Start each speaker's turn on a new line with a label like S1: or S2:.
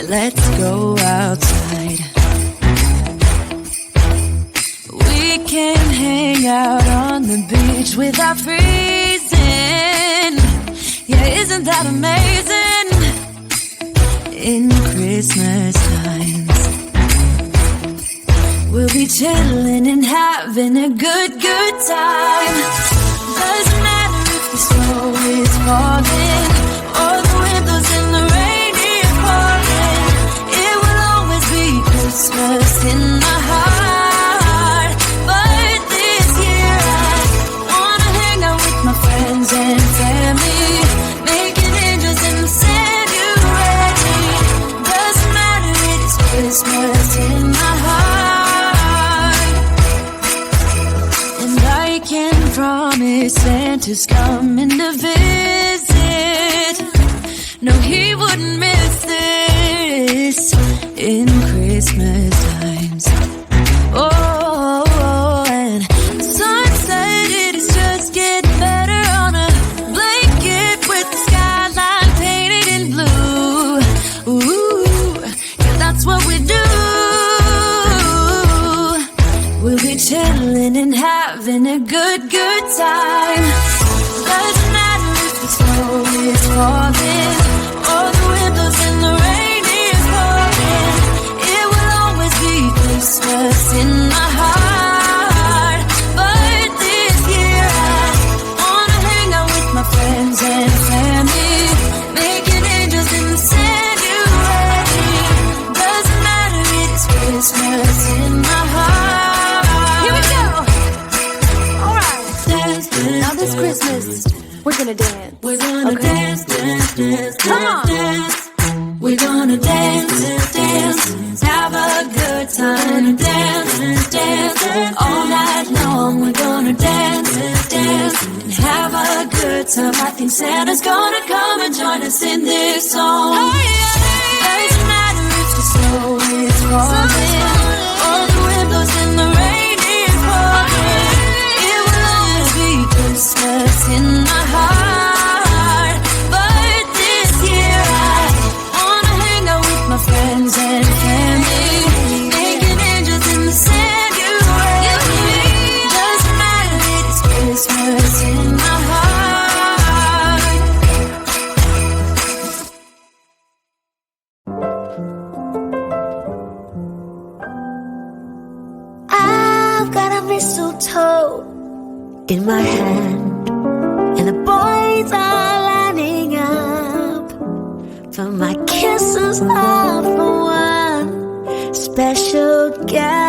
S1: let's go outside. We can hang out on the beach without freezing. Yeah, isn't that amazing? In Christmas times, we'll be chilling and having a good time. Doesn't matter if the snow is falling or the wind blows and the rain is pouring. It will always be Christmas in my heart. But this year I wanna hang out with my friends and family, making angels in the sand, you ready? Doesn't matter, it's Christmas in my heart. And I can promise Santa's coming to visit. No, he wouldn't miss this. Christmas times. Oh, and some said it is just getting better on a blanket with the skyline painted in blue. Ooh, yeah, that's what we do. We'll be chilling and having a good time. Doesn't matter if the snow is falling or the windows in the rain is pouring. It will always be Christmas in my heart. But this year I wanna hang out with my friends and family, making angels in the January. Doesn't matter, it's Christmas in my heart. Here we go. All right. Dance, dance, now this Christmas, we're gonna dance. We're gonna dance, dance, dance, come on. Dance. We're gonna dance, dance, have a good time. Dance, dance, all night long. We're gonna dance, dance, and have a good time. I think Santa's gonna come and join us in this song. Oh, yeah. Doesn't matter if the snow is falling or the windows in the rain is pouring. It will always be Christmas in my heart. But this year I wanna hang out with my friends and family, making angels in the January. Doesn't matter, it's Christmas in my heart. I've got a mistletoe in my hand, and the boys are lining up for my kisses all for one special guest.